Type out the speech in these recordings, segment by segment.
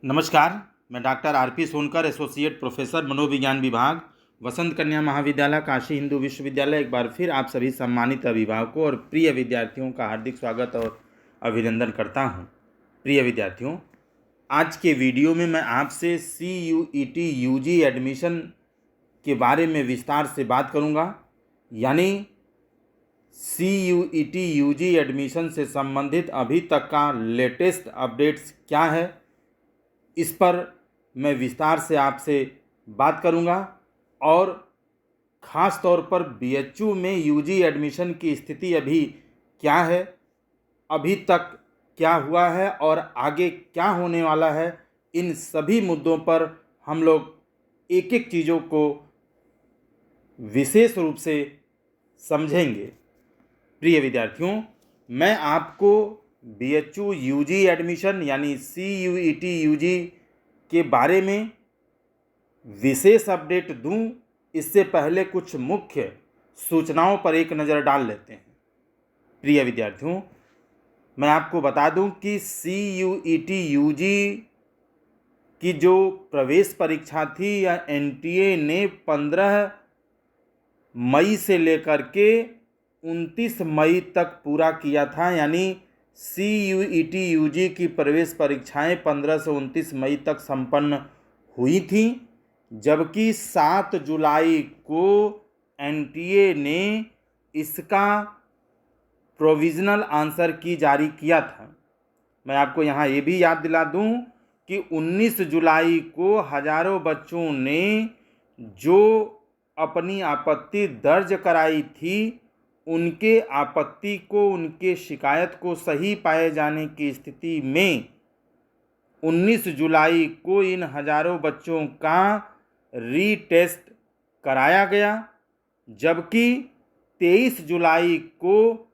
नमस्कार। मैं doctor RP. Sonkar, associate professor मनोविज्ञान विभाग, वसंत कन्या महाविद्यालय, काशी हिंदू विश्वविद्यालय। एक बार फिर आप सभी सम्मानित अभिभावकों और प्रिय विद्यार्थियों का हार्दिक स्वागत और अभिनंदन करता हूं। प्रिय विद्यार्थियों, आज के वीडियो में मैं आपसे CUET UG एडमिशन के बारे में विस्तार से बात करूंगा। यानी CUET UG एडमिशन से संबंधित अभी तक का लेटेस्ट अपडेट्स क्या है, इस पर मैं विस्तार से आपसे बात करूंगा। और ख़ास तौर पर BHU में UG एडमिशन की स्थिति अभी क्या है, अभी तक क्या हुआ है और आगे क्या होने वाला है, इन सभी मुद्दों पर हम लोग एक एक चीज़ों को विशेष रूप से समझेंगे। प्रिय विद्यार्थियों, मैं आपको BHU UG एडमिशन यानी CUET UG के बारे में विशेष अपडेट दूं, इससे पहले कुछ मुख्य सूचनाओं पर एक नज़र डाल लेते हैं। प्रिय विद्यार्थियों, मैं आपको बता दूं कि CUET UG की जो प्रवेश परीक्षा थी या NTA ने 15 मई से लेकर के 29 मई तक पूरा किया था। यानी CUET UG की प्रवेश परीक्षाएं 15 से 29 मई तक संपन्न हुई थी, जबकि 7 जुलाई को NTA ने इसका प्रोविज़नल आंसर की जारी किया था। मैं आपको यहाँ ये भी याद दिला दूँ कि 19 जुलाई को हजारों बच्चों ने जो अपनी आपत्ति दर्ज कराई थी, उनके आपत्ति को, उनके शिकायत को सही पाए जाने की स्थिति में 19 जुलाई को इन हजारों बच्चों का रीटेस्ट कराया गया, जबकि 23 जुलाई को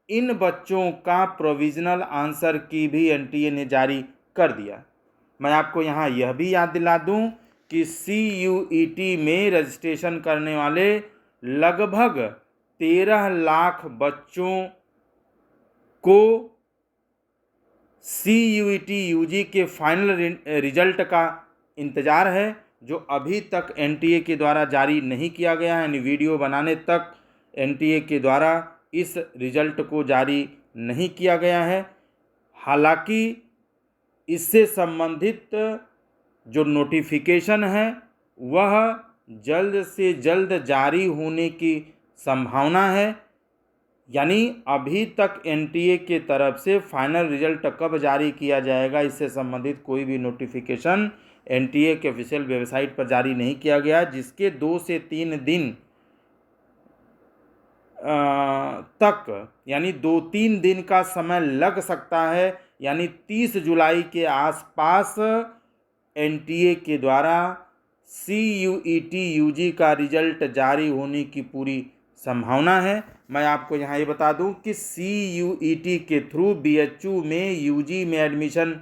इन बच्चों का प्रोविज़नल आंसर की भी NTA ने जारी कर दिया। मैं आपको यहाँ यह भी याद दिला दूँ कि CUET में रजिस्ट्रेशन करने वाले लगभग 13 लाख बच्चों को CUET UG के फाइनल रिजल्ट का इंतज़ार है, जो अभी तक NTA के द्वारा जारी नहीं किया गया है। यानी वीडियो बनाने तक NTA के द्वारा इस रिजल्ट को जारी नहीं किया गया है। हालांकि इससे संबंधित जो नोटिफिकेशन है वह जल्द से जल्द जारी होने की संभावना है। यानी अभी तक NTA के तरफ से फाइनल रिजल्ट कब जारी किया जाएगा, इससे संबंधित कोई भी नोटिफिकेशन NTA के ऑफिशियल वेबसाइट पर जारी नहीं किया गया, जिसके 2 से 3 दिन तक यानी 2-3 दिन का समय लग सकता है। यानी 30 जुलाई के आसपास NTA के द्वारा CUET UG का रिजल्ट जारी होने की पूरी संभावना है। मैं आपको यहाँ ये बता दूँ कि CUET के थ्रू BHU में UG में एडमिशन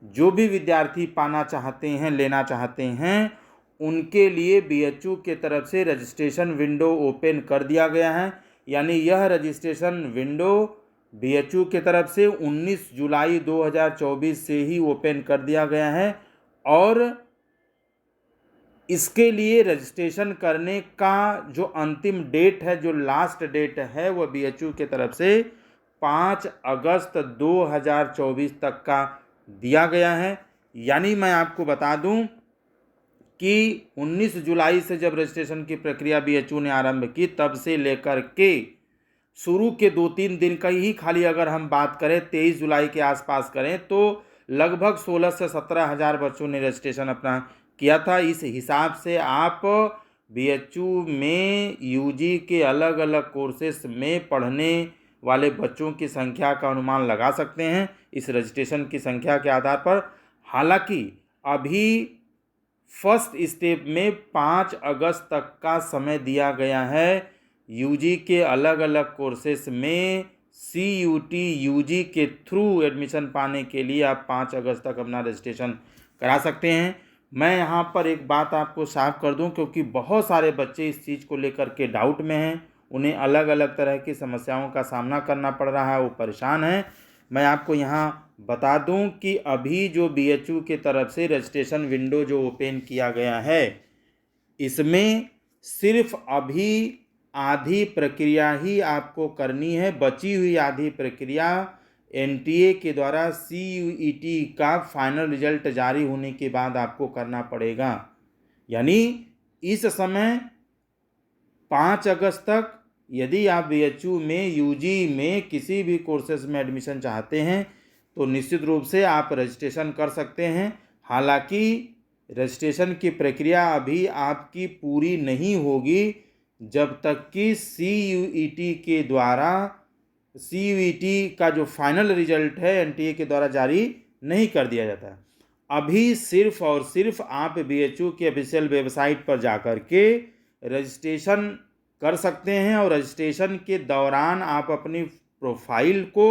जो भी विद्यार्थी पाना चाहते हैं, लेना चाहते हैं, उनके लिए BHU के तरफ से रजिस्ट्रेशन विंडो ओपन कर दिया गया है। यानी यह रजिस्ट्रेशन विंडो BHU के तरफ से 19 जुलाई 2024 से ही ओपन कर दिया गया है और इसके लिए रजिस्ट्रेशन करने का जो अंतिम डेट है, जो लास्ट डेट है, वह BHU के तरफ से 5 अगस्त 2024 तक का दिया गया है। यानी मैं आपको बता दूं कि 19 जुलाई से जब रजिस्ट्रेशन की प्रक्रिया BHU ने आरंभ की, तब से लेकर के शुरू के 2-3 दिन का ही खाली अगर हम बात करें, 23 जुलाई के आसपास करें, तो लगभग 16 से 17 हज़ार बच्चों ने रजिस्ट्रेशन अपना किया था। इस हिसाब से आप BHU में UG के अलग अलग कोर्सेस में पढ़ने वाले बच्चों की संख्या का अनुमान लगा सकते हैं इस रजिस्ट्रेशन की संख्या के आधार पर। हालांकि अभी फर्स्ट स्टेप में 5 अगस्त तक का समय दिया गया है। UG के अलग अलग कोर्सेस में CUET UG के थ्रू एडमिशन पाने के लिए आप 5 अगस्त तक अपना रजिस्ट्रेशन करा सकते हैं। मैं यहाँ पर एक बात आपको साफ कर दूं, क्योंकि बहुत सारे बच्चे इस चीज़ को लेकर के डाउट में हैं, उन्हें अलग अलग तरह की समस्याओं का सामना करना पड़ रहा है, वो परेशान हैं। मैं आपको यहाँ बता दूं कि अभी जो BHU के तरफ से रजिस्ट्रेशन विंडो जो ओपन किया गया है, इसमें सिर्फ अभी आधी प्रक्रिया ही आपको करनी है। बची हुई आधी प्रक्रिया NTA के द्वारा CUET का फाइनल रिजल्ट जारी होने के बाद आपको करना पड़ेगा। यानी इस समय 5 अगस्त तक यदि आप BHU में UG में किसी भी कोर्सेज में एडमिशन चाहते हैं तो निश्चित रूप से आप रजिस्ट्रेशन कर सकते हैं। हालांकि रजिस्ट्रेशन की प्रक्रिया अभी आपकी पूरी नहीं होगी जब तक कि CUET का जो फाइनल रिजल्ट है NTA के द्वारा जारी नहीं कर दिया जाता। अभी सिर्फ और सिर्फ आप BHU के ऑफिशियल वेबसाइट पर जाकर के रजिस्ट्रेशन कर सकते हैं और रजिस्ट्रेशन के दौरान आप अपनी प्रोफाइल को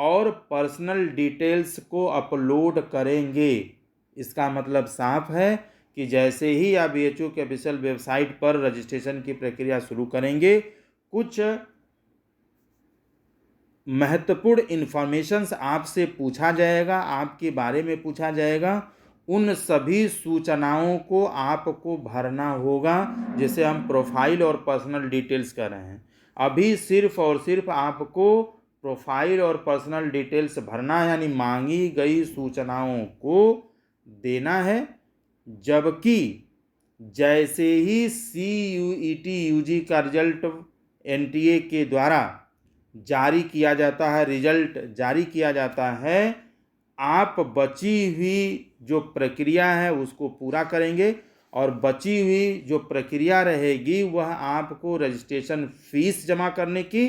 और पर्सनल डिटेल्स को अपलोड करेंगे। इसका मतलब साफ है कि जैसे ही आप BHU के ऑफिशियल वेबसाइट पर रजिस्ट्रेशन की प्रक्रिया शुरू करेंगे, कुछ महत्वपूर्ण इन्फॉर्मेशंस आपसे पूछा जाएगा, आपके बारे में पूछा जाएगा। उन सभी सूचनाओं को आपको भरना होगा, जिसे हम प्रोफाइल और पर्सनल डिटेल्स कर रहे हैं। अभी सिर्फ और सिर्फ आपको प्रोफाइल और पर्सनल डिटेल्स भरना है, यानी मांगी गई सूचनाओं को देना है। जबकि जैसे ही CUET UG का रिजल्ट NTA के द्वारा जारी किया जाता है, रिजल्ट जारी किया जाता है, आप बची हुई जो प्रक्रिया है उसको पूरा करेंगे और बची हुई जो प्रक्रिया रहेगी वह आपको रजिस्ट्रेशन फीस जमा करने की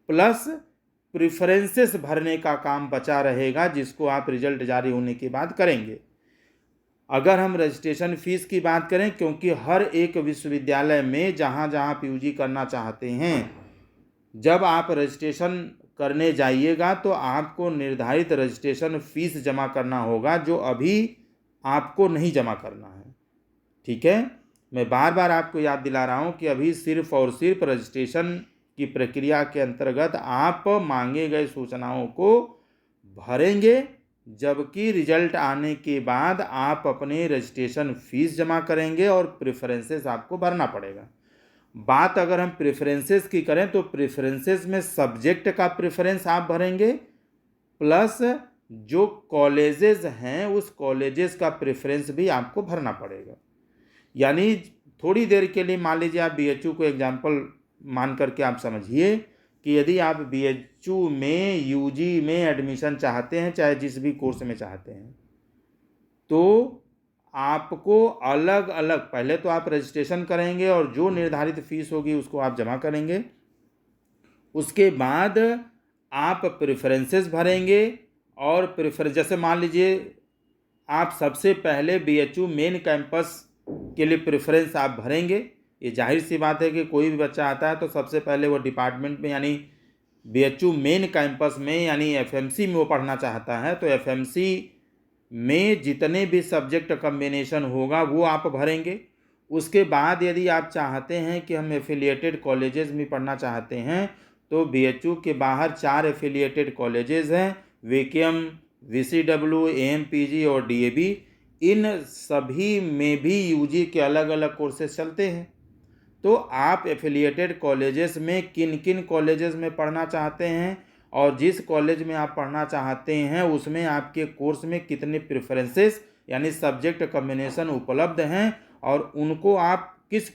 प्लस प्रेफरेंसेस भरने का काम बचा रहेगा, जिसको आप रिजल्ट जारी होने के बाद करेंगे। अगर हम रजिस्ट्रेशन फीस की बात करें, क्योंकि हर एक विश्वविद्यालय में जहाँ जहाँ PUG करना चाहते हैं, जब आप रजिस्ट्रेशन करने जाइएगा तो आपको निर्धारित रजिस्ट्रेशन फीस जमा करना होगा, जो अभी आपको नहीं जमा करना है। ठीक है, मैं बार बार आपको याद दिला रहा हूँ कि अभी सिर्फ और सिर्फ रजिस्ट्रेशन की प्रक्रिया के अंतर्गत आप मांगे गए सूचनाओं को भरेंगे, जबकि रिजल्ट आने के बाद आप अपने रजिस्ट्रेशन फीस जमा करेंगे और प्रेफरेंसेस आपको भरना पड़ेगा। बात अगर हम प्रेफरेंसेस की करें तो प्रेफरेंसेस में सब्जेक्ट का प्रेफरेंस आप भरेंगे, प्लस जो कॉलेजेस हैं उस कॉलेजेस का प्रेफरेंस भी आपको भरना पड़ेगा। यानी थोड़ी देर के लिए मान लीजिए आप BHU को एग्जाम्पल मान करके आप समझिए कि यदि आप BHU में UG में एडमिशन चाहते हैं, चाहे जिस भी कोर्स में चाहते हैं, तो आपको अलग अलग पहले तो आप रजिस्ट्रेशन करेंगे और जो निर्धारित फीस होगी उसको आप जमा करेंगे। उसके बाद आप प्रेफरेंसेस भरेंगे और जैसे मान लीजिए आप सबसे पहले BHU मेन कैंपस के लिए प्रेफरेंस आप भरेंगे। ये जाहिर सी बात है कि कोई भी बच्चा आता है तो सबसे पहले वो डिपार्टमेंट में यानी BHU मेन कैंपस में यानी FMC में वो पढ़ना चाहता है, तो FMC में जितने भी सब्जेक्ट कम्बिनेशन होगा वो आप भरेंगे। उसके बाद यदि आप चाहते हैं कि हम एफिलिएटेड कॉलेजेस में पढ़ना चाहते हैं तो BHU के बाहर 4 एफिलिएटेड कॉलेजेस हैं, VKM, VCW, AMPG और DAB। इन सभी में भी UG के अलग अलग कोर्सेज चलते हैं। तो आप एफिलिएटेड कॉलेजेस में किन किन कॉलेजेस में पढ़ना चाहते हैं और जिस कॉलेज में आप पढ़ना चाहते हैं उसमें आपके कोर्स में कितने प्रेफरेंसेस यानी सब्जेक्ट कम्बिनेशन उपलब्ध हैं और उनको आप किस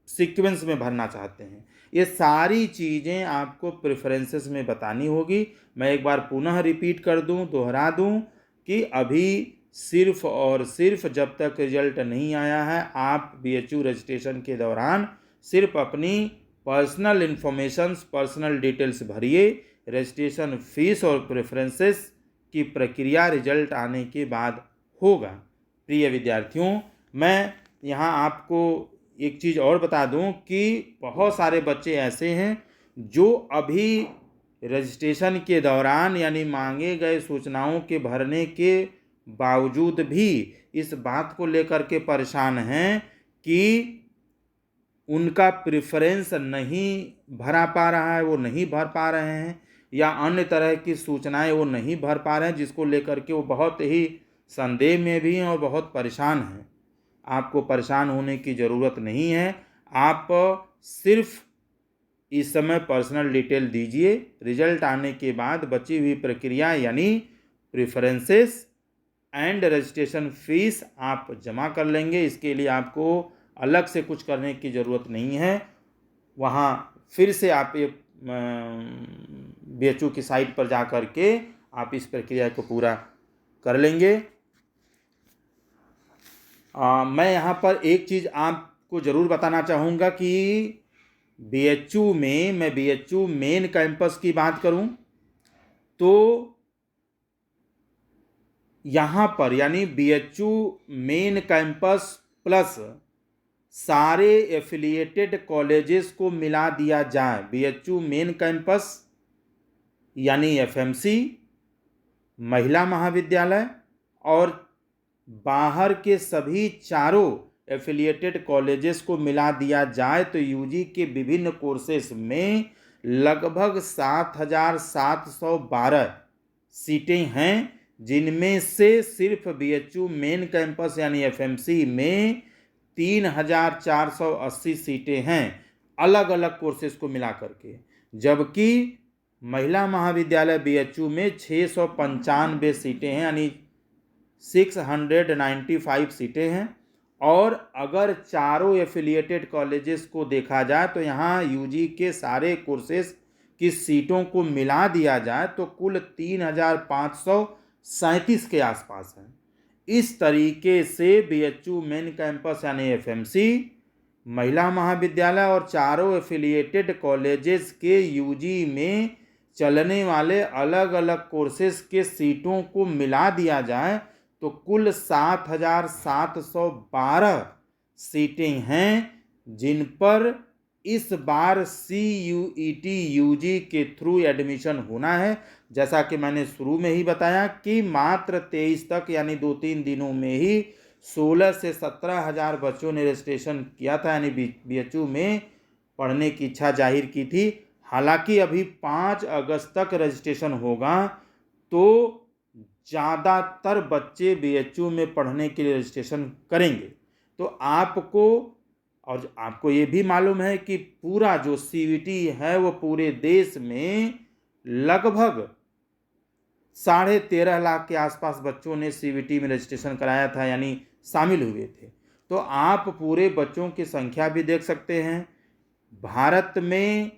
सीक्वेंस में भरना चाहते हैं, ये सारी चीज़ें आपको प्रेफरेंसेस में बतानी होगी। मैं एक बार पुनः रिपीट कर दूं, दोहरा दूं कि अभी सिर्फ और सिर्फ जब तक रिजल्ट नहीं आया है आप BHU रजिस्ट्रेशन के दौरान सिर्फ अपनी पर्सनल इन्फॉर्मेशंस, पर्सनल डिटेल्स भरिए। रजिस्ट्रेशन फीस और प्रेफरेंसेस की प्रक्रिया रिजल्ट आने के बाद होगा। प्रिय विद्यार्थियों, मैं यहाँ आपको एक चीज़ और बता दूं कि बहुत सारे बच्चे ऐसे हैं जो अभी रजिस्ट्रेशन के दौरान यानी मांगे गए सूचनाओं के भरने के बावजूद भी इस बात को लेकर के परेशान हैं कि उनका प्रेफरेंस नहीं भरा पा रहा है, वो नहीं भर पा रहे हैं। या अन्य तरह की सूचनाएं वो नहीं भर पा रहे हैं, जिसको लेकर के वो बहुत ही संदेह में भी हैं और बहुत परेशान हैं। आपको परेशान होने की ज़रूरत नहीं है। आप सिर्फ इस समय पर्सनल डिटेल दीजिए। रिजल्ट आने के बाद बची हुई प्रक्रिया यानी प्रेफरेंसेस एंड रजिस्ट्रेशन फीस आप जमा कर लेंगे। इसके लिए आपको अलग से कुछ करने की ज़रूरत नहीं है। वहाँ फिर से आप एक BHU की साइट पर जा कर के आप इस प्रक्रिया को पूरा कर लेंगे। मैं यहाँ पर एक चीज़ आपको ज़रूर बताना चाहूँगा कि BHU में, मैं BHU मेन कैंपस की बात करूँ तो यहाँ पर यानी BHU मेन कैंपस प्लस सारे एफिलिएटेड कॉलेजेस को मिला दिया जाए। BHU मेन कैंपस यानी FMC, महिला महाविद्यालय और बाहर के सभी चारों एफिलिएटेड कॉलेजेस को मिला दिया जाए तो यूजी के विभिन्न कोर्सेस में लगभग 7,712 सीटें हैं, जिनमें से सिर्फ BHU मेन कैंपस यानी FMC में 3,480 सीटें हैं अलग अलग कोर्सेज को मिला करके, जबकि महिला महाविद्यालय BHU में 695 सीटें हैं यानी 695 सीटें हैं। और अगर चारों एफिलिएटेड कॉलेजेस को देखा जाए तो यहाँ यूजी के सारे कोर्सेज की सीटों को मिला दिया जाए तो कुल 3,537 के आसपास है। इस तरीके से BHU मेन कैंपस यानी FMC, महिला महाविद्यालय और चारों एफिलिएटेड कॉलेजेस के यूजी में चलने वाले अलग अलग कोर्सेज के सीटों को मिला दिया जाए तो कुल 7,712 सीटें हैं, जिन पर इस बार CUET UG के थ्रू एडमिशन होना है। जैसा कि मैंने शुरू में ही बताया कि मात्र 23 तक यानी 2-3 दिनों में ही 16 से 17 हज़ार बच्चों ने रजिस्ट्रेशन किया था, यानी BHU में पढ़ने की इच्छा जाहिर की थी। हालांकि अभी 5 अगस्त तक रजिस्ट्रेशन होगा तो ज़्यादातर बच्चे BHU में पढ़ने के लिए रजिस्ट्रेशन करेंगे। तो आपको ये भी मालूम है कि पूरा जो CUET है वो पूरे देश में लगभग 13.5 लाख के आसपास बच्चों ने CUET में रजिस्ट्रेशन कराया था यानी शामिल हुए थे। तो आप पूरे बच्चों की संख्या भी देख सकते हैं। भारत में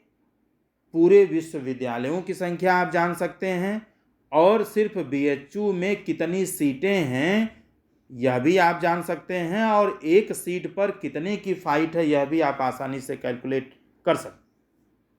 पूरे विश्वविद्यालयों की संख्या आप जान सकते हैं और सिर्फ BHU में कितनी सीटें हैं यह भी आप जान सकते हैं, और एक सीट पर कितने की फाइट है यह भी आप आसानी से कैलकुलेट कर सकते हैं।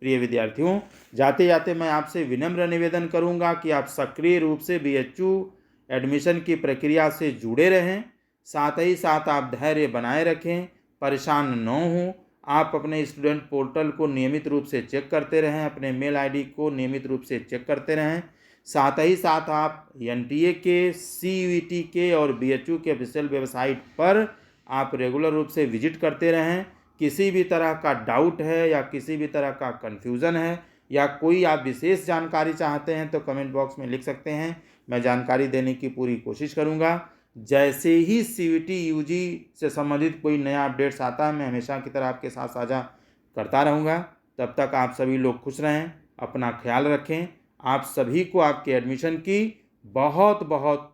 प्रिय विद्यार्थियों, जाते जाते मैं आपसे विनम्र निवेदन करूंगा कि आप सक्रिय रूप से BHU एडमिशन की प्रक्रिया से जुड़े रहें, साथ ही साथ आप धैर्य बनाए रखें, परेशान न हों। आप अपने स्टूडेंट पोर्टल को नियमित रूप से चेक करते रहें, अपने मेल ID को नियमित रूप से चेक करते रहें। साथ ही साथ आप NTA के, CUET के और BHU के ऑफिशियल वेबसाइट पर आप रेगुलर रूप से विजिट करते रहें। किसी भी तरह का डाउट है या किसी भी तरह का कन्फ्यूज़न है या कोई आप विशेष जानकारी चाहते हैं तो कमेंट बॉक्स में लिख सकते हैं, मैं जानकारी देने की पूरी कोशिश करूंगा। जैसे ही CUET UG से संबंधित कोई नया अपडेट्स आता है मैं हमेशा की तरह आपके साथ साझा करता रहूँगा। तब तक आप सभी लोग खुश रहें, अपना ख्याल रखें। आप सभी को आपके एडमिशन की बहुत बहुत